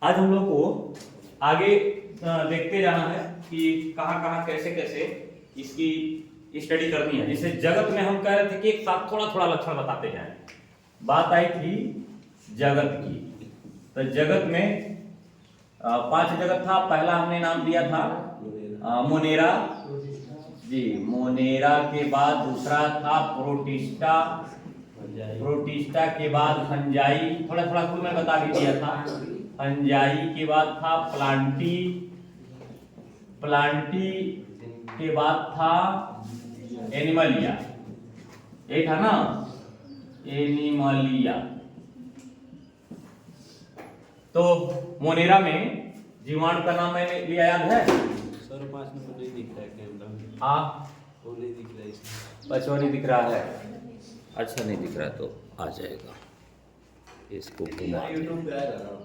आज हम लोग को आगे देखते जाना है कि कहाँ कहाँ कैसे कैसे इसकी स्टडी करनी है। जैसे जगत में हम कह रहे थे कि एक साथ थोड़ा थोड़ा लक्षण बताते जाएं। बात आई थी जगत की, तो जगत में 5 जगत था। पहला हमने नाम दिया था मोनेरा जी, मोनेरा के बाद दूसरा था प्रोटिस्टा, प्रोटिस्टा के बाद फंजाई, थोड़ा थोड़ा कुछ मैं बता भी दिया था। फंजाई के बाद था प्लांटी, प्लांटी के बाद था एनिमलिया, ये था ना एनिमलिया। तो मोनेरा में जीवाणु का नाम मैंने लिया, याद है सर? 5 नंबर नहीं दिख रहा है कैमरा में। हाँ, वो नहीं दिख रहा है इसमें। बचवा नहीं दिख रहा है। अच्छा नहीं दिख रहा तो आ जाएगा, इसको घुमा यूट्यूब पे आ रहा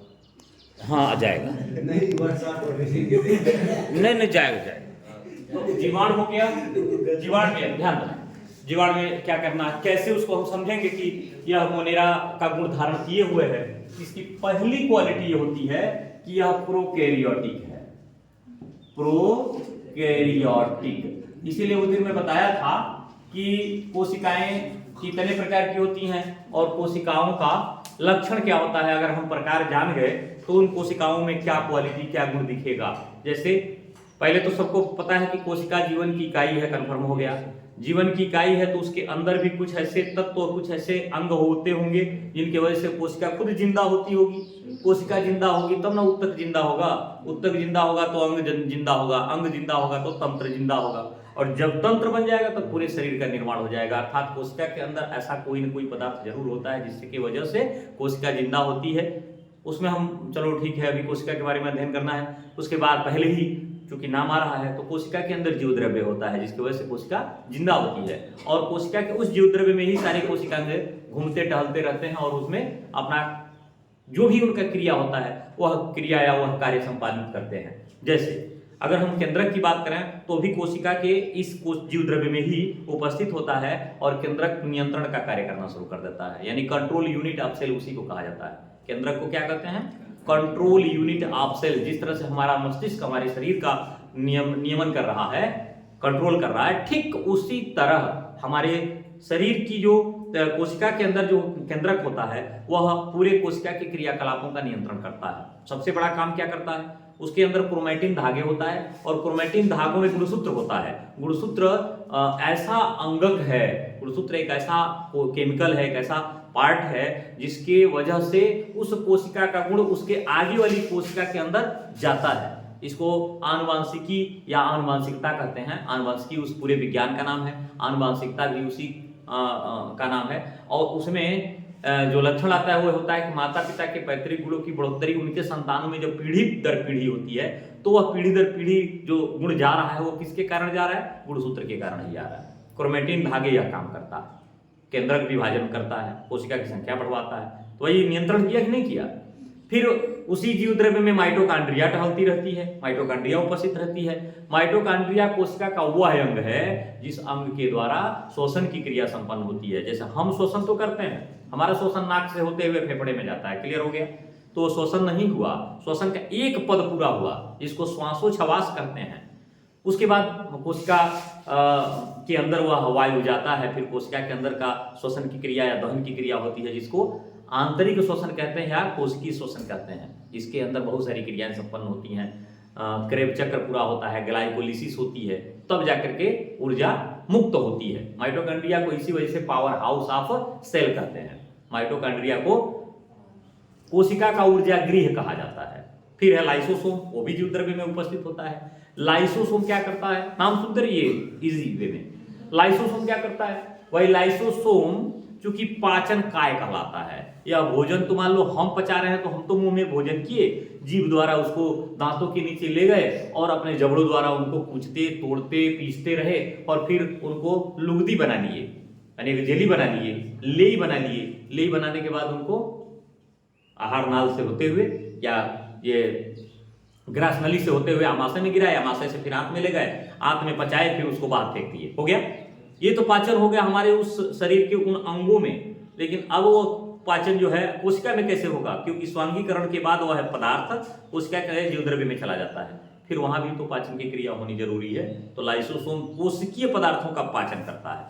हाँ आ जाएगा। नहीं व्हाट्सएप पर नहीं जाएगा। तो जीवाणु हो गया, जीवाणु में ध्यान देना, जीवाणु में क्या करना है, कैसे उसको हम समझेंगे कि यह मोनेरा का गुण धारण किए हुए है। इसकी पहली क्वालिटी ये होती है कि यह प्रोकैरियोटिक है, प्रोकैरियोटिक। इसीलिए उस दिन मैं बताया था कि कोशिकाएं कितने प्रकार की होती हैं और कोशिकाओं का लक्षण क्या होता है। अगर हम प्रकार जान गए तो उन कोशिकाओं में क्या क्वालिटी, क्या गुण दिखेगा। जैसे पहले तो सबको पता है कि कोशिका जीवन की इकाई है, कंफर्म हो गया। जीवन की इकाई है तो उसके अंदर भी कुछ ऐसे तत्व और कुछ ऐसे अंग होते होंगे जिनके वजह से कोशिका खुद जिंदा होती होगी। कोशिका जिंदा होगी तब ना उत्तक जिंदा होगा, उत्तक जिंदा होगा तो अंग जिंदा होगा, अंग जिंदा होगा तो तंत्र जिंदा होगा, और जब तंत्र बन जाएगा तो पूरे शरीर का निर्माण हो जाएगा। अर्थात कोशिका के अंदर ऐसा कोई न कोई पदार्थ जरूर होता है जिसकी वजह से कोशिका जिंदा होती है। उसमें हम चलो ठीक है, अभी कोशिका के बारे में अध्ययन करना है। उसके बाद पहले ही चूंकि नाम आ रहा है तो कोशिका के अंदर जीव द्रव्य होता है जिसकी वजह से कोशिका जिंदा होती है, और कोशिका के उस जीव द्रव्य में ही सारी कोशिकाएं घूमते टहलते रहते हैं और उसमें अपना जो भी उनका क्रिया होता है वह क्रिया या वह कार्य संपादित करते हैं। जैसे अगर हम केंद्रक की बात करें तो भी कोशिका के इस जीव द्रव्य में ही उपस्थित होता है और केंद्रक नियंत्रण का कार्य करना शुरू कर देता है, यानी कंट्रोल यूनिट ऑफ सेल उसी को कहा जाता है। केंद्रक को क्या कहते हैं? Control unit of cell. जिस तरह से हमारा मस्तिष्क हमारे शरीर का नियमन कर रहा है, कंट्रोल कर रहा है, ठीक उसी तरह हमारे शरीर की जो कोशिका के अंदर जो केंद्रक होता है वह पूरे कोशिका के क्रियाकलापों का नियंत्रण करता है। सबसे बड़ा काम क्या करता है? उसके अंदर क्रोमैटिन धागे होता है और क्रोमैटिन धागों में गुणसूत्र होता है। गुणसूत्र ऐसा अंगक है, गुणसूत्र एक ऐसा केमिकल है, एक ऐसा पार्ट है जिसके वजह से उस कोशिका का गुण उसके आगे वाली कोशिका के अंदर जाता है। इसको आनुवांशिकी या आनुवांशिकता कहते हैं। आनुवांशिकी उस पूरे विज्ञान का नाम है, आनुवांशिकता भी उसी का नाम है। और उसमें जो लक्षण आता है वो होता है कि माता पिता के पैतृक गुणों की बढ़ोतरी उनके संतानों में जब पीढ़ी दर पीढ़ी होती है तो वह पीढ़ी दर पीढ़ी जो गुण जा रहा है वो किसके कारण जा रहा है? गुणसूत्र के कारण ही जा रहा है। क्रोमैटिन धागे यह काम करता है, केंद्रक विभाजन करता है, कोशिका की संख्या बढ़वाता है। तो वही नियंत्रण किया कि नहीं किया? फिर उसी जीव द्रव्य में माइटोकॉन्ड्रिया टहलती रहती है, माइटोकॉन्ड्रिया उपस्थित रहती है। माइटोकॉन्ड्रिया कोशिका का वह अंग है जिस अंग के द्वारा शोषण की क्रिया संपन्न होती है। जैसे हम शोषण तो करते हैं, हमारा शोषण नाक से होते हुए फेफड़े में जाता है, क्लियर हो गया? तो शोषण नहीं हुआ, शोषण का एक पद पूरा हुआ जिसको श्वासोच्छवास कहते हैं। उसके बाद कोशिका के अंदर वह वायु जाता है, फिर कोशिका के अंदर का शोषण की क्रिया या दहन की क्रिया होती है जिसको आंतरिक शोषण कहते हैं या कोशिकीय शोषण कहते हैं। इसके अंदर बहुत सारी क्रियाएं संपन्न होती हैं, क्रेब चक्र पूरा होता है, ग्लाइकोलिसिस होती है, तब जाकर के ऊर्जा मुक्त होती है। माइटोकॉन्ड्रिया को इसी वजह से पावर हाउस ऑफ सेल कहते हैं। माइटोकॉन्ड्रिया को कोशिका का ऊर्जा गृह कहा जाता है। फिर है लाइसोसोम, वो भी जीव द्रव्य में उपस्थित होता है। लाइसोसोम क्या करता है? नाम सुनते रहिए इजी वे में। लाइसोसोम क्या करता है? वही लाइसोसोम चूंकि पाचन काय कहलाता है, या भोजन तो मान लो हम पचा रहे हैं तो हम तो मुंह में भोजन किए, जीभ द्वारा उसको दांतों के नीचे ले गए और अपने जबड़ों द्वारा उनको कूचते तोड़ते पीसते रहे और फिर उनको लुगदी बना लिए, यानी जेली बना लिए, लेई बना लिए। लेई बनाने के बाद उनको आहार नाल से होते हुए या ये ग्रास नली से होते हुए आमाशय में गिराए, आमाशय से फिर आंत में ले गए, आंत में पचाए, फिर उसको बाहर फेंक दिए। हो गया? ये तो पाचन हो गया हमारे उस शरीर के उन अंगों में। लेकिन अब वो पाचन जो है कोशिका में कैसे होगा, क्योंकि स्वांगीकरण के बाद वह पदार्थ कोशिका के जीवद्रव्य में चला जाता है, फिर वहां भी तो पाचन की क्रिया होनी जरूरी है। तो लाइसोसोम कोशिकीय पदार्थों का पाचन करता है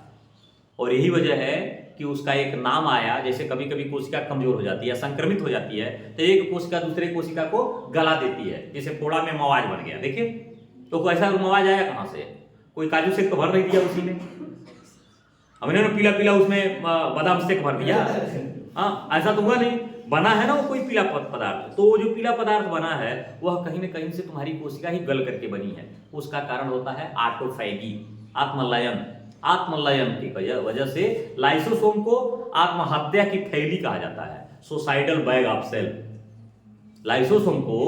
और यही वजह है कि उसका एक नाम आया। जैसे कभी कभी कोशिका कमजोर हो जाती है, संक्रमित हो जाती है, तो एक कोशिका दूसरे कोशिका को गला देती है, जैसे फोड़ा में मवाज बन गया, देखिए तो ऐसा मवाज आया कहां से, कोई काजू से भर नहीं दिया उसी में, हमने पीला पीला उसमें बादाम से भर दिया, हाँ ऐसा तो हुआ नहीं, बना है ना वो कोई पीला पदार्थ। तो जो पीला पदार्थ बना है वह कहीं ना कहीं से तुम्हारी कोशिका ही गल करके बनी है। उसका कारण होता है ऑटोफैगी, आत्मलयन। आत्मलयन की वजह से लाइसोसोम को आत्महत्या की थैली कहा जाता है, suicidal bag of cell. Lysosome को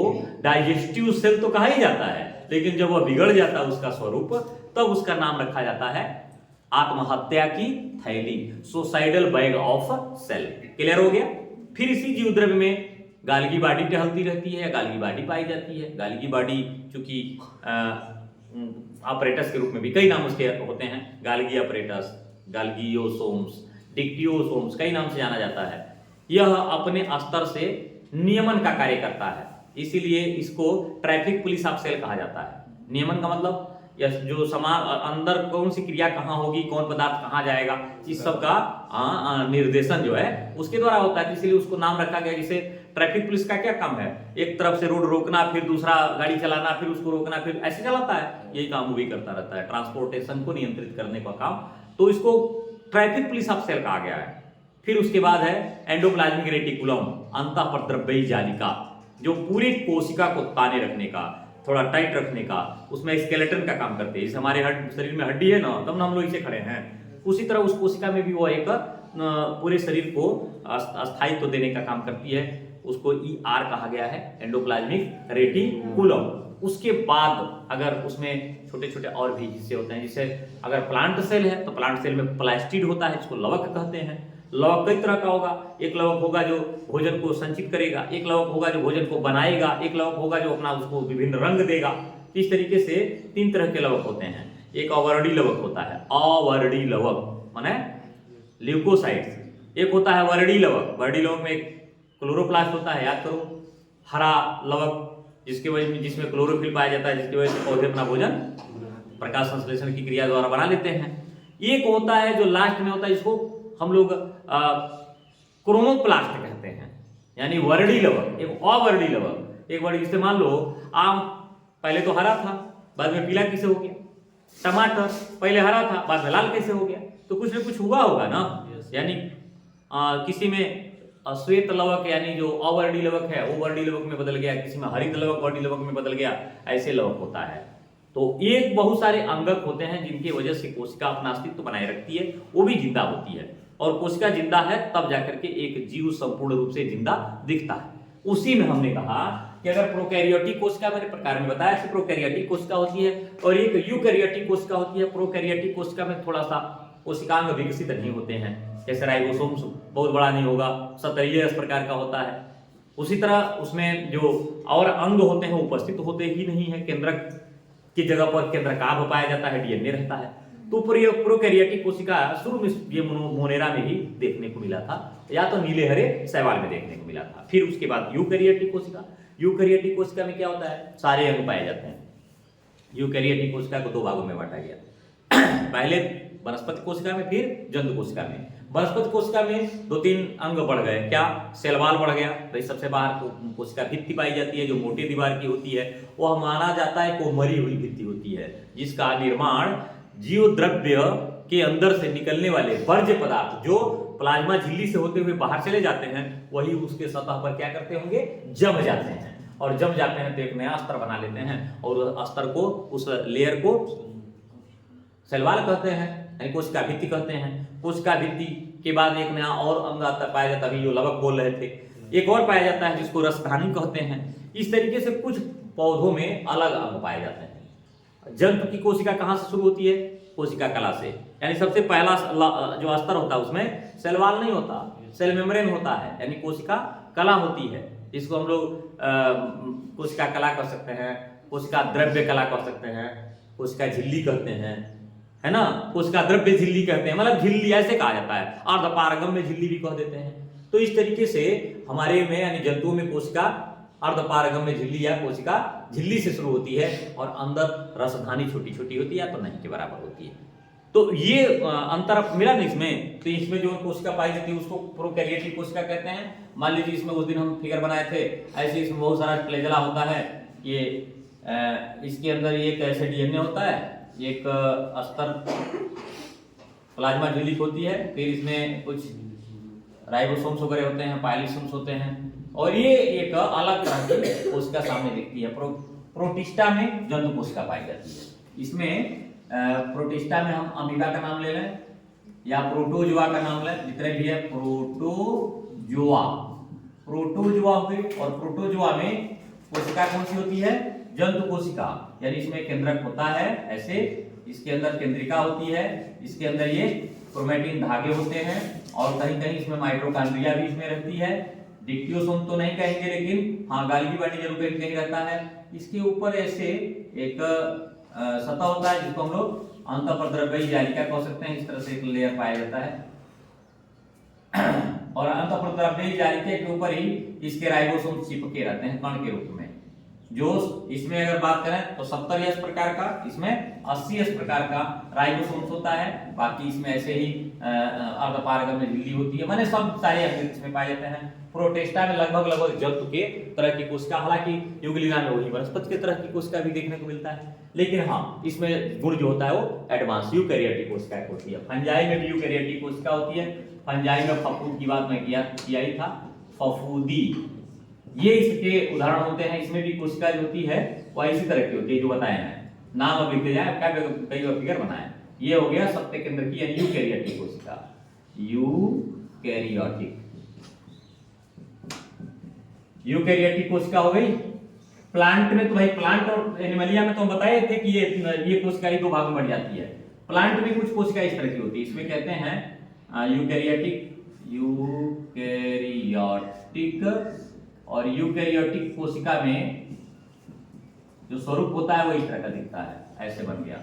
डाइजेस्टिव सेल तो कहा ही जाता है, लेकिन जब वह बिगड़ जाता है उसका स्वरूप, तब उसका नाम रखा जाता है आत्महत्या की थैली, suicidal bag of cell. Clear हो गया। फिर इसी जीवद्रव्य में गाल्गी बॉडी टहलती रहती है, गाल्गी बॉडी पाई जाती है। गाल्गी बॉडी चूंकि ऑपरेटस के रूप में भी कई नाम उसके होते हैं, गाल्गी ऑपरेटस, गाल्गियोसोम्स, डिक्टियोसोम्स, कई नाम से जाना जाता है। यह अपने स्तर से नियमन का कार्य करता है, इसीलिए इसको ट्रैफिक पुलिस ऑफ सेल कहा जाता है। नियमन का मतलब यह जो अंदर कौन सी क्रिया कहाँ होगी, कौन पदार्थ कहाँ जाएगा, इस सब का निर्देशन जो है उसके द्वारा होता है, इसीलिए उसको नाम रखा गया। जैसे ट्रैफिक पुलिस का क्या काम है, एक तरफ से रोड रोकना, फिर दूसरा गाड़ी चलाना, फिर उसको रोकना, फिर ऐसे चलाता है, यही काम वो भी करता रहता है, ट्रांसपोर्टेशन को नियंत्रित करने का काम। तो इसको ट्रैफिक पुलिस ऑफ सेल कहा गया है। फिर उसके बाद है एंडोप्लाज्मिक रेटिकुलम, अंतःप्रद्रव्यी जालिका, जो पूरी कोशिका को ताने रखने का, थोड़ा टाइट रखने का, उसमें स्केलेटन का काम करते हैं। जैसे हमारे शरीर में हड्डी है ना, तब ना हम लोग इसे खड़े हैं, उसी तरह उस कोशिका में भी वो एक पूरे शरीर को स्थायित्व देने का काम करती है। उसको ER कहा गया है, एंडोप्लाज्मिक रेटिकुलम। उसके बाद अगर उसमें छोटे छोटे और भी हिस्से होते हैं, जैसे अगर प्लांट सेल है तो प्लांट सेल में प्लास्टिड होता है, जिसको लवक कहते हैं। लवक कई तरह का होगा, एक लवक होगा जो भोजन को संचित करेगा, एक लवक होगा जो भोजन को बनाएगा, एक लवक होगा जो अपना उसको विभिन्न रंग देगा। इस तरीके से 3 तरह के लवक होते हैं। एक अवर्णी लवक होता है, अवर्णी लवक माने ल्यूकोसाइट्स। एक होता है वर्णी लवक, वर्णी लवक में एक क्लोरोप्लास्ट होता है, याद करो। हरा लवक जिसके वजह में जिसमें क्लोरोफिल पाया जाता है, जिसकी वजह से पौधे अपना भोजन प्रकाश संश्लेषण की क्रिया द्वारा बना लेते हैं। एक होता है जो लास्ट में होता है, इसको हम लोग क्रोमोप्लास्ट कहते हैं, यानी वर्णी लवक। एक अवर्णी लवक, एक वर्णी, जैसे मान लो आम पहले तो हरा था, बाद में पीला कैसे हो गया। टमाटर पहले हरा था, बाद में लाल कैसे हो गया। तो कुछ न कुछ हुआ होगा ना, यानी किसी में श्वेत लवक यानी जो अवर्णी लवक है वो वर्णी लवक में बदल गया, किसी में हरित लवक वर्णी लवक में बदल गया, ऐसे लवक होता है। तो एक बहुत सारे अंगक होते हैं जिनकी वजह से कोशिका अपना अस्तित्व बनाए रखती है, वो भी जिंदा होती है। और कोशिका जिंदा है तब जाकर के एक जीव संपूर्ण रूप से जिंदा दिखता है। उसी में हमने कहा कि अगर प्रोकैरियोटिक कोशिका मैंने प्रकार में बताया कि प्रोकैरियोटिक कोशिका होती है और एक यूकैरियोटिक कोशिका होती है। प्रोकैरियोटिक कोशिका में थोड़ा सा कोशिकांग विकसित नहीं होते हैं, जैसे राइबोसोम बहुत बड़ा नहीं होगा, सतरीय इस प्रकार का होता है। उसी तरह उसमें जो और अंग होते हैं उपस्थित होते ही नहीं है, केंद्रक की जगह पर केंद्रकाभ पाया जाता है, डीएनए रहता है। तो प्रोकैरियोटिक कोशिका शुरू में ये मोनेरा में ही देखने को मिला था, या तो नीले हरे शैवाल में देखने को मिला था। फिर उसके बाद यूकैरियोटिक कोशिका, यूकैरियोटिक कोशिका में क्या होता है, सारे अंग पाए जाते हैं। यूकैरियोटिक कोशिका को 2 भागों में बांटा गया, पहले वनस्पति कोशिका में, फिर जंतु कोशिका में। वनस्पति कोशिका में 2-3 अंग बढ़ गए, क्या, सेलवाल बढ़ गया, तो सबसे बाहर कोशिका भित्ति पाई जाती है जो मोटी दीवार की होती है, वह माना जाता है को मरी हुई भित्ति होती है, जिसका निर्माण जीव द्रव्य के अंदर से निकलने वाले वर्ज्य पदार्थ जो प्लाज्मा झिल्ली से होते हुए बाहर चले जाते हैं, वही उसके सतह पर क्या करते होंगे, जम जाते हैं। और जम जाते हैं तो एक नया स्तर बना लेते हैं, और स्तर को, उस लेयर को सेलवाल कहते हैं, यानी कोशिका भित्ति कहते हैं। कोशिका भित्ति के बाद एक नया और अंग आता पाया जाता है, जो लवक बोल रहे थे, एक और पाया जाता है जिसको रसधानी कहते हैं। इस तरीके से कुछ पौधों में अलग अंग पाए जाते हैं। जंतु की कोशिका कहाँ से शुरू होती है, कोशिका कला से, यानी सबसे पहला जो स्तर होता है उसमें सेलवाल नहीं होता, सेल मेम्ब्रेन होता है, यानी कोशिका कला होती है, जिसको हम लोग कोशिका कला कह सकते हैं, कोशिका द्रव्य कला कह सकते हैं, कोशिका झिल्ली कहते हैं, है ना, कोशिका द्रव्य झिल्ली कहते हैं, मतलब झिल्ली ऐसे कहा जाता है, अर्धपारगम्य झिल्ली भी कह देते हैं। तो इस तरीके से हमारे में यानी जंतुओं में कोशिका अर्धपारगम्य झिल्ली या कोशिका झिल्ली से शुरू होती है और अंदर रसधानी छोटी छोटी होती है, तो नहीं के बराबर होती है। तो ये अंतर मिला ना इसमें। तो इसमें जो कोशिका पाई जाती है उसको प्रोकैरियोटिक कोशिका कहते हैं। मान लीजिए इसमें उस दिन हम फिगर बनाए थे, ऐसे इसमें बहुत सारा फ्लैजेला होता है। ये इसके अंदर एक ऐसे डीएनए होता है, एक अस्तर प्लाज्मा झिल्ली होती है, फिर इसमें कुछ राइबोसोम्स वगैरह होते हैं, पाइलिसोम्स होते हैं, और ये एक अलग तरह की कोशिका सामने दिखती है। प्रोटिस्टा में जंतु कोशिका पाई जाती है। इसमें प्रोटिस्टा में हम अमीबा का नाम ले लें या प्रोटोजोआ का नाम लें, जितने भी है प्रोटोजोआ हो गई। और प्रोटोजोआ में कोशिका कौन सी होती है? जंतु कोशिका, यानी इसमें केंद्रक होता है ऐसे, इसके अंदर केंद्रिका होती है, इसके अंदर ये क्रोमैटिन धागे होते हैं, और कहीं कहीं इसमें माइटोकॉन्ड्रिया भी इसमें रहती है। डिक्टियोसोम तो नहीं कहेंगे, लेकिन हाँ गाल्गी बॉडी जरूर कहीं कहीं रहता है। इसके ऊपर ऐसे एक सतह होता है जिसको हम लोग अंतःप्रद्रव्यी जालिका कह सकते हैं। इस तरह से एक लेयर पाया जाता है और अंतःप्रद्रव्यी जालिका के ऊपर ही इसके राइबोसोम चिपके रहते हैं कण के रूप में। जो इसमें अगर बात करें तो 70 इस प्रकार का, इसमें 80 इस प्रकार का राइबोसोम्स होता है। बाकी इसमें ऐसे ही अर्धपारगम्य झिल्ली होती है, माने सब सारे अंग इसमें पाए जाते हैं। प्रोटिस्टा में लगभग जंतु के तरह की कोशिका, हालांकि यूग्लिना में वही वनस्पति के तरह की कोशिका भी देखने को मिलता है, लेकिन हाँ इसमें गुण जो होता है वो एडवांस यूकैरियोटिक कोशिका होती है। फंजाई में भी यूकैरियोटिक कोशिका होती है। फंजाई में फफूद की बात मैं किया ही था, फफूदी ये इसके उदाहरण होते हैं। इसमें भी कोशिका जो होती है वो इसी तरह की होती है जो बताए हैं। नाम अब लिखते जाए, क्या कई फिगर बनाए। ये हो गया सत्य केंद्र की यानी यूकैरियोटिक कोशिका, यूकैरियोटिक कोशिका हो गई। प्लांट में तो भाई प्लांट और एनिमलिया में तो हम बताए थे कि ये कोशिका ही दो भाग में बढ़ जाती है। प्लांट में कुछ कोशिका इस तरह की होती है, इसमें कहते हैं यूकैरियोटिक और यूकैरियोटिक कोशिका में जो स्वरूप होता है वो इस तरह का दिखता है, ऐसे बन गया।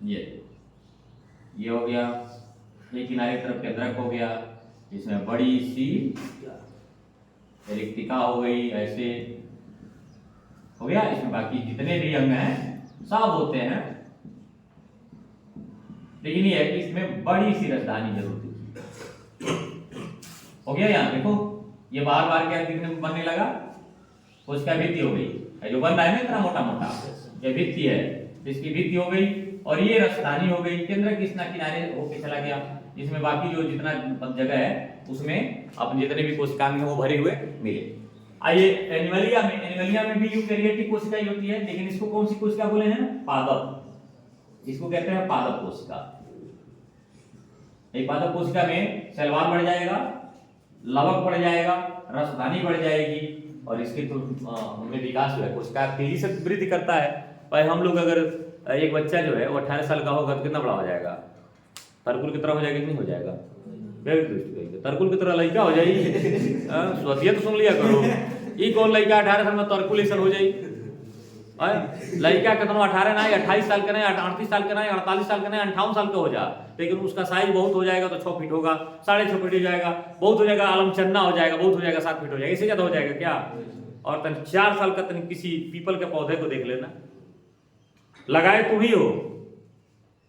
ये हो गया, ये किनारे की तरफ केंद्रक हो गया, इसमें बड़ी सी रिक्तिका हो गई, ऐसे हो गया। इसमें बाकी जितने भी अंग हैं सब होते हैं, लेकिन ये है कि इसमें बड़ी सी राजधानी जरूर दिखी। हो गया। यहाँ देखो ये बार बार क्या दिखने बनने लगा, उसका भित्ति हो गई, जो बन रहा है ना इतना मोटा मोटा, ये भित्ति है, इसकी भित्ति हो गई, और ये राजधानी हो गई। केंद्र किसना किनारे होके चला गया, इसमें बाकी जो जितना जगह है उसमें अपने जितने भी कोशिकाएं हैं वो भरे हुए मिले। आइए एनिमलिया में भी यूकैरियोटिक कोशिका ही होती है, लेकिन इसको कौन सी कोशिका बोले हैं? पादप, इसको कहते हैं पादप कोशिका। एक पादप कोशिका में सेलवाल बढ़ जाएगा, लवक बढ़ जाएगा, रसधानी बढ़ जाएगी, और इसके तो उनमें विकास जो है कोशिका तेजी से वृद्धि करता है। भाई हम लोग अगर एक बच्चा जो है वो 18 साल का होगा तो कितना बड़ा हो जाएगा? तरकुल की तरह हो जाएगा कि नहीं हो जाएगा? तरकुल की तरह लड़का हो जाएगी। स्वतिया तो सुन लिया करो, ये कौन लड़का 18 साल में तरकुलेशन हो जाएगी? लड़का कितना 18 ना 28 साल का नहीं, 38 साल का नहीं, 48 साल का नहीं, 58 साल का हो जा, लेकिन उसका साइज बहुत हो जाएगा तो 6 फीट होगा, 6.5 फीट हो जाएगा, बहुत हो जाएगा आलमचन्ना हो जाएगा, बहुत हो जाएगा 7 फीट हो जाएगा, इससे ज्यादा हो जाएगा क्या? और 4 साल का किसी पीपल के पौधे को देख लेना, लगाए तुम ही हो,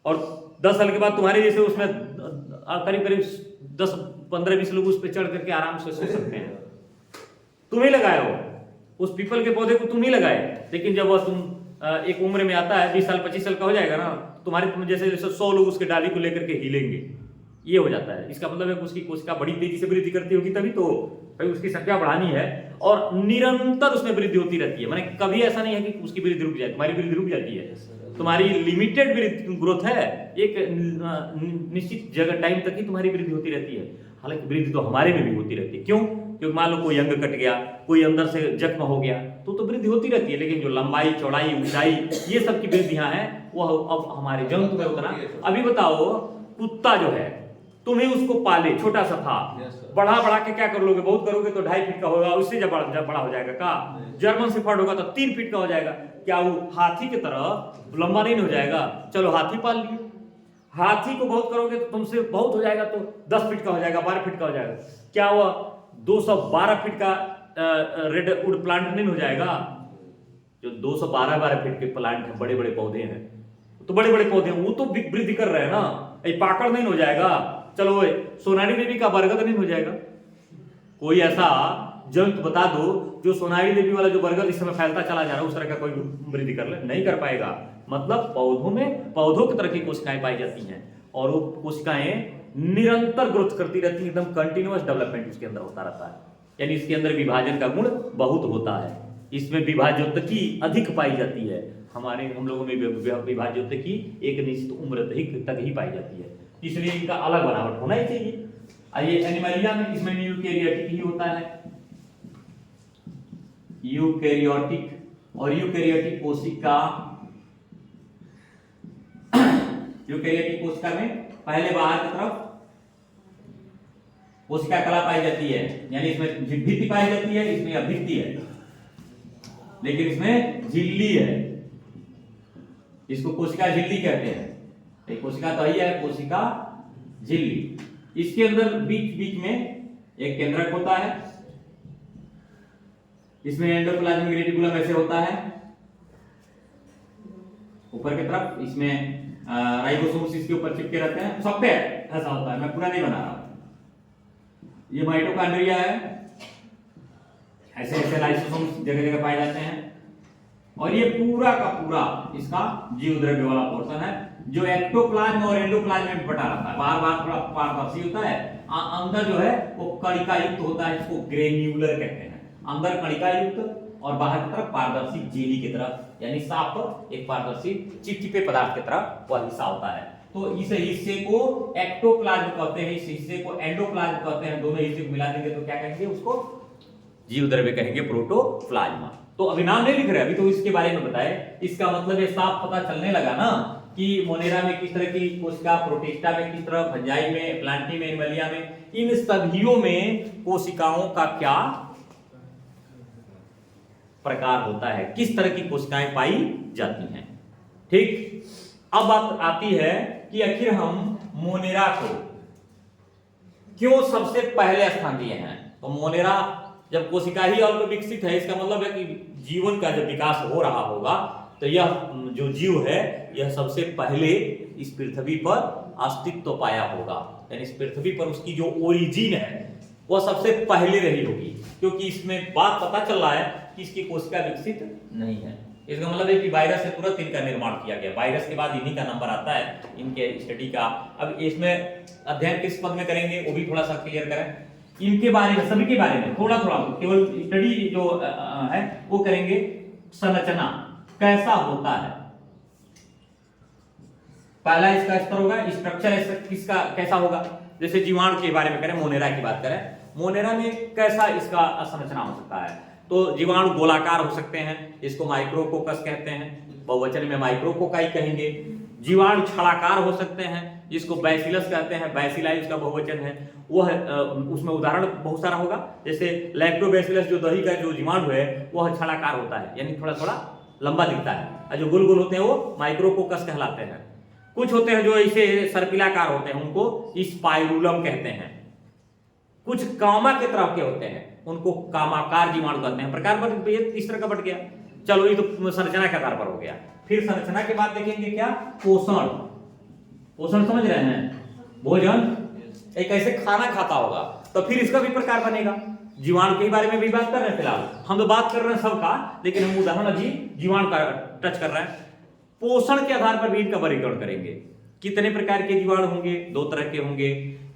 और 10 साल के बाद तुम्हारे जैसे उसमें करीब करीब 10-15-20 लोग उस पर चढ़ करके आराम से सो सकते हैं। तुम ही लगाए हो उस पीपल के पौधे को, तुम ही लगाए, लेकिन जब वह तुम एक उम्र में आता है 20 साल 25 साल का हो जाएगा ना, तुम्हारे जैसे 100 लोग उसके डाली को लेकर के हिलेंगे, ये हो जाता है। इसका मतलब है कि उसकी कोशिका बड़ी तेजी से वृद्धि करती होगी, तभी तो भाई उसकी संख्या बढ़ानी है, और निरंतर उसमें वृद्धि होती रहती है। माने कभी ऐसा नहीं है कि उसकी वृद्धि रुक जाए, तुम्हारी वृद्धि रुक जाती है, तुम्हारी लिमिटेड ग्रोथ है, एक निश्चित जगह टाइम तक ही तुम्हारी वृद्धि होती रहती है। हालांकि वृद्धि तो हमारे में भी होती रहती है, क्यों? क्योंकि मान लो कोई अंग कट गया, कोई अंदर से जख्म हो गया, तो वृद्धि होती रहती है, लेकिन जो लंबाई चौड़ाई ऊंचाई ये सब की वृद्धियां हैं वह अब हमारे जंतु में उतना। अभी बताओ कुत्ता जो है, तुम ही उसको पाले, छोटा सा था, बढ़ा के क्या कर लोगे? बहुत करोगे तो 2.5 फीट का होगा, उससे जब बड़ा हो जाएगा का जर्मन शेफर्ड होगा तो 3 फीट का हो जाएगा। क्या वो हाथी की तरह लंबा नहीं हो जाएगा? चलो हाथी पाल लिए, हाथी को बहुत करोगे तो तुमसे बहुत हो जाएगा, तो 10 फीट का हो जाएगा, 12 फीट का हो जाएगा। क्या वो 212 फीट का रेडवुड प्लांट नहीं हो जाएगा? जो 212 फीट के प्लांट है, बड़े बड़े पौधे हैं, तो बड़े बड़े पौधे वो तो वृद्धि कर रहे हैं ना, ये पाकड़ नहीं हो जाएगा। चलो सोनारी देवी का बरगद नहीं हो जाएगा? कोई ऐसा जंतु बता दो जो सोनारी देवी वाला जो बरगद इस समय फैलता चला जा रहा है, उस तरह का कोई वृद्धि कर ले, नहीं कर पाएगा। मतलब पौधों में पौधों की तरह की कोशिकाएं पाई जाती हैं, और वो कोशिकाएं निरंतर ग्रोथ करती रहती है, एकदम कंटिन्यूअस डेवलपमेंट उसके अंदर होता रहता है। यानी इसके अंदर विभाजन का गुण बहुत होता है, इसमें विभाज्योतकी अधिक पाई जाती है। हम लोगों में विभाज्योतकी एक निश्चित उम्र तक ही पाई जाती है, इसलिए इनका अलग बनावट होना ही चाहिए। आइए एनिमलिया में, इसमें यूकेरियोटिक ही होता है, यूकेरियोटिक। और यूकेरियोटिक कोशिका, यूकेरियोटिक कोशिका में पहले बाहर की तरफ कोशिका कला पाई जाती है, यानी इसमें भित्ति पाई जाती है, इसमें अभित्ति है, लेकिन इसमें झिल्ली है, इसको कोशिका झिल्ली कहते हैं। एक कोशिका तो ही है, कोशिका झिल्ली। इसके अंदर बीच बीच में एक केंद्रक होता है, इसमें एंडोप्लाज्मिक रेटिकुलम ऐसे होता है ऊपर की तरफ, इसमें राइबोसोम्स इसके ऊपर चिपके रहते हैं, सब पे ऐसा होता है, मैं पूरा नहीं बना रहा। ये माइटोकॉन्ड्रिया है, ऐसे ऐसे लाइसोसोम्स जगह जगह पाए जाते हैं, और ये पूरा का पूरा इसका जीव द्रव्य वाला पोर्शन है, जो एक्टोप्लाज्म और एंडोप्लाज्म में बटा रहता है। बार बार थोड़ा पारदर्शी होता है, अंदर जो है वो कणिका युक्त होता है, इसको ग्रेन्यूलर कहते हैं। अंदर कणिका युक्त और बाहर की तरफ पारदर्शी जेली की तरफ, यानी साफ एक पारदर्शी चिपचिपे पदार्थ की तरफ वह हिस्सा होता है। तो इस हिस्से को एक्टोप्लाज्म कहते हैं, इस हिस्से को एंडोप्लाज्म कहते हैं। दोनों हिस्से को मिला देंगे तो क्या कहेंगे? उसको जीव द्रव्य कहेंगे, प्रोटोप्लाज्मा। तो अभी नाम नहीं लिख रहे, अभी तो इसके बारे में बताए। इसका मतलब ये साफ पता चलने लगा ना कि मोनेरा में किस तरह की कोशिका, प्रोटिस्टा में किस तरह, फंजाई में, प्लांटी में, एनिमलिया में, इन सभियों में कोशिकाओं का क्या प्रकार होता है, किस तरह की कोशिकाएं पाई जाती हैं। ठीक, अब बात आती है कि आखिर हम मोनेरा को क्यों सबसे पहले स्थान दिए हैं। तो मोनेरा जब कोशिका ही अल्प विकसित है, इसका मतलब है कि जीवन का जब विकास हो रहा होगा, तो यह जो जीव है यह सबसे पहले इस पृथ्वी पर अस्तित्व पाया होगा, यानी इस पृथ्वी पर उसकी जो ओरिजिन है वह सबसे पहले रही होगी, क्योंकि इसमें बात पता चल रहा है कि इसकी कोशिका विकसित नहीं है। इसका मतलब है कि वायरस से तुरंत इनका निर्माण किया गया, वायरस के बाद इन्हीं का नंबर आता है इनके स्टडी का। अब इसमें अध्ययन किस पद में करेंगे वो भी थोड़ा सा क्लियर करें, इनके बारे में, सभी के बारे में थोड़ा थोड़ा, केवल स्टडी जो है वो करेंगे। संरचना कैसा होता है, पहला इसका स्तर होगा, स्ट्रक्चर किसका कैसा होगा। जैसे जीवाणु के बारे में करें, मोनेरा की बात करें, मोनेरा में कैसा इसका संरचना हो सकता है। तो जीवाणु गोलाकार हो सकते हैं, इसको माइक्रोकोकस कहते हैं, बहुवचन में माइक्रोकोकाई कहेंगे। जीवाणु छड़ाकार हो सकते हैं, जिसको बैसिलस कहते हैं, बैसिलाई उसका बहुवचन है। वह उसमें उदाहरण बहुत सारा होगा, जैसे लैक्टोबैसिलस जो दही का जो जीवाणु है वह छड़ाकार होता है, यानी थोड़ा थोड़ा लंबा दिखता है, और जो गोल गोल होते हैं वो माइक्रोकोकस कहलाते हैं। कुछ होते हैं जो ऐसे सर्पिलाकार होते हैं, उनको स्पाइरुलम कहते हैं। कुछ कामा के तरह के होते हैं, उनको कामाकार जीवाणु कहते हैं। प्रकार पर इस तरह का बट गया। चलो ये तो संरचना के आधार पर हो गया। फिर संरचना के बाद देखेंगे क्या, पोषण। पोषण समझ रहे हैं, भोजन, एक ऐसे खाना खाता होगा तो फिर इसका भी प्रकार बनेगा। जीवाणु के बारे में भी बात कर रहे हैं, फिलहाल हम तो बात कर रहे हैं सबका, लेकिन हम उदाहरण अभी जीवाणु का टच कर रहे हैं। पोषण के आधार पर भी इनका वर्गीकरण करेंगे। कितने प्रकार के जीवाणु होंगे? 2 तरह के होंगे।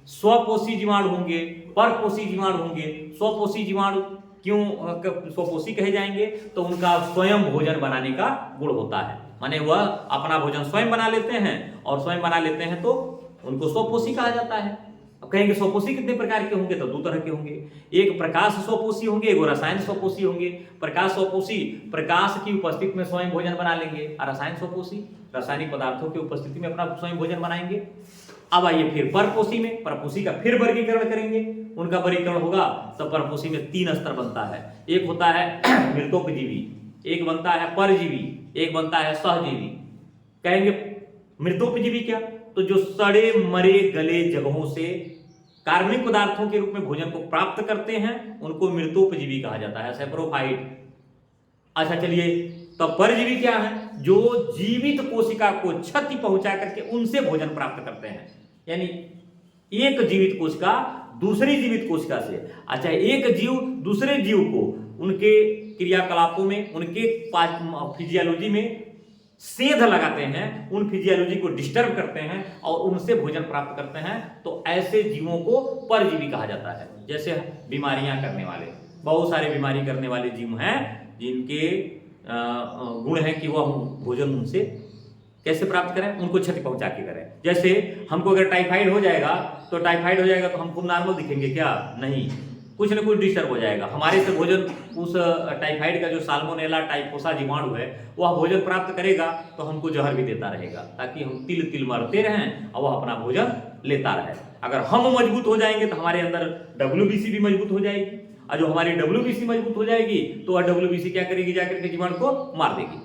स्वपोषी जीवाणु होंगे, परपोषी जीवाणु होंगे। स्वपोषी जीवाणु क्यों स्वपोषी कहे जाएंगे? तो उनका स्वयं भोजन बनाने का गुण होता है, माने वह अपना भोजन स्वयं बना लेते हैं, और स्वयं बना लेते हैं तो उनको स्वपोषी कहा जाता है। अब कहेंगे स्वपोषी कितने प्रकार के होंगे? तो 2 तरह के होंगे। एक प्रकाश स्वपोषी होंगे, एक रसायन स्वपोषी होंगे। प्रकाश स्वपोषी प्रकाश की उपस्थिति में स्वयं भोजन बना लेंगे, और रसायन स्वपोषी रासायनिक पदार्थों की उपस्थिति में अपना स्वयं भोजन बनाएंगे। अब आइए फिर परपोषी में, परपोषी का फिर वर्गीकरण करेंगे। उनका वर्गीकरण होगा तो परपोषी में 3 स्तर बनता है। एक होता है मृतोपजीवी, एक बनता है परजीवी, एक बनता है सहजीवी। कहेंगे मृतोपजीवी क्या? तो जो सड़े मरे गले जगहों से कार्बनिक पदार्थों के रूप में भोजन को प्राप्त करते हैं उनको मृतोपजीवी कहा जाता है, सैप्रोफाइट। अच्छा चलिए, तो परजीवी क्या है? जो जीवित कोशिका को क्षति पहुंचा करके उनसे भोजन प्राप्त करते हैं। यानी एक जीवित कोशिका दूसरी जीवित कोशिका से, अच्छा एक जीव दूसरे जीव को उनके क्रियाकलापों में, उनके फिजियोलॉजी में सेध लगाते हैं, उन फिजियोलॉजी को डिस्टर्ब करते हैं और उनसे भोजन प्राप्त करते हैं, तो ऐसे जीवों को परजीवी कहा जाता है। जैसे बीमारियां करने वाले, बहुत सारे बीमारी करने वाले जीव हैं जिनके गुण है कि वह भोजन उनसे कैसे प्राप्त करें, उनको क्षति पहुंचा के करें। जैसे हमको अगर टाइफाइड हो जाएगा तो हम खूब नॉर्मल दिखेंगे क्या? नहीं, कुछ न कुछ डिस्टर्ब हो जाएगा। हमारे से भोजन उस टाइफाइड का जो साल्मोनेला टाइफोसा जीवाणु है वह भोजन प्राप्त करेगा तो हमको जहर भी देता रहेगा, ताकि हम तिल तिल मरते रहें और वह अपना भोजन लेता रहे। अगर हम मजबूत हो जाएंगे तो हमारे अंदर WBC भी मजबूत हो जाएगी, और जो हमारी WBC मजबूत हो जाएगी तो वह WBC क्या करेगी? जाकर के जीवाणु को मार देगी।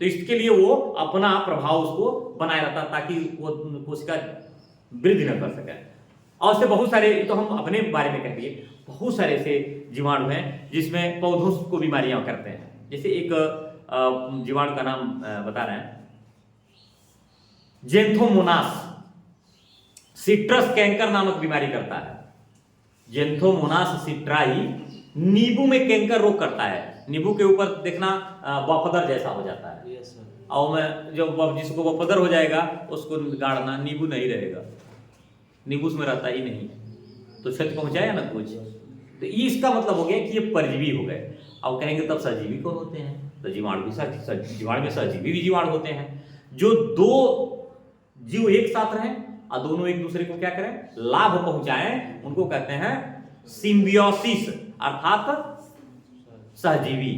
तो इसके लिए वो अपना प्रभाव उसको बनाए रहता ताकि वो कोशिका वृद्धि न कर सके। और से बहुत सारे, तो हम अपने बारे में कह दिए, बहुत सारे ऐसे जीवाणु हैं जिसमें पौधों को बीमारियां करते हैं। जैसे एक जीवाणु का नाम बता रहे हैं, जेंथोमोनास सिट्रस कैंकर नामक बीमारी करता है। जेंथोमोनास सिट्राई नींबू में कैंकर रोग करता है। नींबू के ऊपर देखना वफदर जैसा हो जाता है, और मैं जो जिसको वफदर हो जाएगा उसको गाड़ना, नींबू नहीं रहेगा, नींबू उसमें रहता ही नहीं, तो क्षति पहुंचाया ना कुछ। तो इसका मतलब हो गया कि ये परजीवी हो गए। अब कहेंगे तब सजीवी कौन होते हैं? तो जीवाणु भी जीवाणु में सजीवी भी जीवाणु होते हैं। जो दो जीव एक साथ रहें और दोनों एक दूसरे को क्या करें? लाभ पहुंचाएं, उनको कहते हैं सिम्बियोसिस, अर्थात सहजीवी।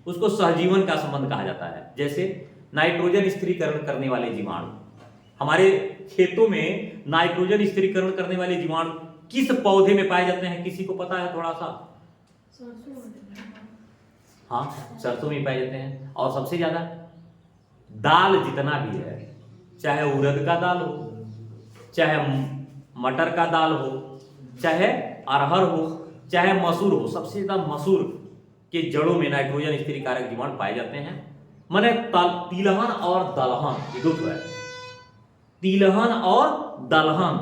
उसको सहजीवन का संबंध कहा जाता है। जैसे नाइट्रोजन स्थिरीकरण करने वाले जीवाणु, हमारे खेतों में नाइट्रोजन स्थिरीकरण करने वाले जीवाणु किस पौधे में पाए जाते हैं? किसी को पता है थोड़ा सा? हाँ, सरसों में पाए जाते हैं। और सबसे ज्यादा दाल जितना भी है, चाहे उड़द का दाल हो, चाहे मटर का दाल हो, चाहे अरहर हो, चाहे मसूर हो, सबसे ज्यादा मसूर के जड़ों में नाइट्रोजन स्थिरीकारक जीवाणु पाए जाते हैं। माने तिलहन और दलहन, ये दो है, तिलहन और दलहन,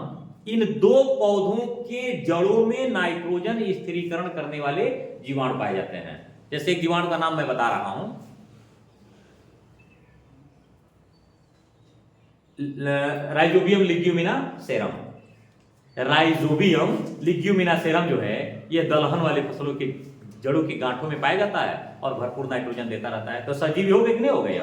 इन दो पौधों के जड़ों में नाइट्रोजन स्थिरीकरण करने वाले जीवाणु पाए जाते हैं। जैसे एक जीवाणु का नाम मैं बता रहा हूं, राइजोबियम लिग्यूमिनासेरम। राइजोबियम लिग्यूमिनासेरम जो है यह दलहन वाले फसलों के जड़ों की गांठों में पाया जाता है और भरपूर नाइट्रोजन देता रहता है। तो सजीवी हो गए कि नहीं हो गए?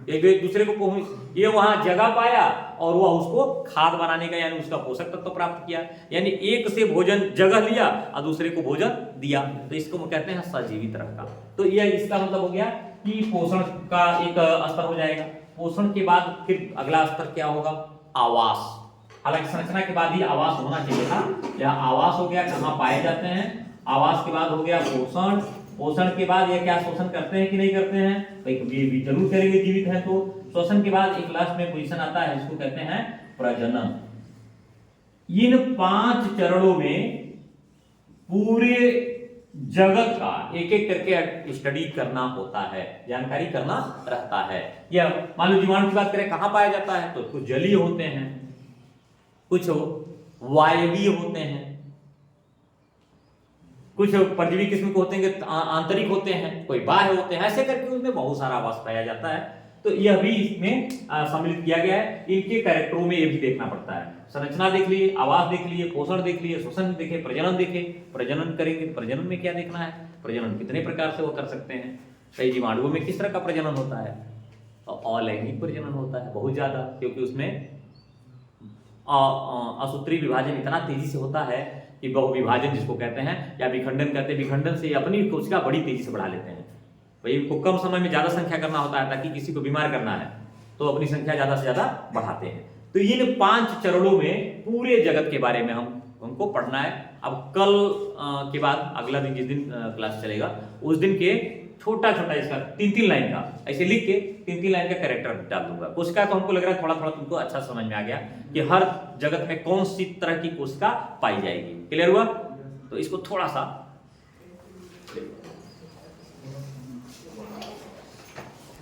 एक दूसरे को ये वहां जगह पाया और वह उसको खाद बनाने का, यानी उसका पोषक तत्व प्राप्त किया, यानी एक से भोजन जगह लिया और दूसरे को भोजन दिया, तो इसको हम कहते हैं सजीवी तरह का। तो यह इसका मतलब हो गया कि पोषण का एक स्तर हो जाएगा। पोषण के बाद फिर अगला स्तर क्या होगा? आवास। हालांकि संरचना के बाद ही आवास होना चाहिए था। यह आवास हो गया, कहाँ पाए जाते हैं। आवास के बाद हो गया पोषण। पोषण के बाद ये क्या शोषण करते हैं कि नहीं करते हैं? भाई ये भी जरूर करेंगे, जीवित है तो। शोषण के बाद एक लास्ट में पोजीशन आता है, इसको कहते हैं प्रजनन। इन 5 चरणों में पूरे जगत का एक एक करके स्टडी करना होता है, जानकारी करना रहता है। या मान लो जीवाणु की बात करें, कहां पाया जाता है? तो कुछ जलीय होते हैं, कुछ वायवीय होते हैं, कुछ परजीवी किस्म के होते हैं, आंतरिक होते हैं, कोई बाह्य होते हैं, ऐसे करके उसमें बहुत सारा आवास पाया जाता है। तो यह भी इसमें सम्मिलित किया गया है। इनके कैरेक्टरों में ये भी देखना पड़ता है। संरचना देख लिए, आवास देख लिए, पोषण देख लिए, शोषण देखे, प्रजनन देखे। प्रजनन करेंगे, प्रजनन में क्या देखना है? प्रजनन कितने प्रकार से वो कर सकते हैं। कई जीवाणुओं में किस तरह का प्रजनन होता है? अलैंगिक प्रजनन होता है बहुत ज्यादा, क्योंकि उसमें असूत्री विभाजन इतना तेजी से होता है कि बहुविभाजन जिसको कहते हैं, या विखंडन कहते हैं। विखंडन से अपनी कोशिका बड़ी तेजी से बढ़ा लेते हैं। भाई इनको कम समय में ज्यादा संख्या करना होता है, ताकि किसी को बीमार करना है तो अपनी संख्या ज्यादा से ज्यादा बढ़ाते हैं। तो इन 5 चरणों में पूरे जगत के बारे में हमको पढ़ना है। अब कल के बाद अगला दिन, जिस दिन क्लास चलेगा, उस दिन के छोटा छोटा इसका 3-3 लाइन का ऐसे लिख के 3-3 लाइन का कैरेक्टर डाल दूंगा। कोशिका तो हमको लग रहा है थोड़ा थोड़ा तुमको अच्छा समझ में आ गया कि हर जगत में कौन सी तरह की कोशिका पाई जाएगी। क्लियर हुआ? तो इसको थोड़ा सा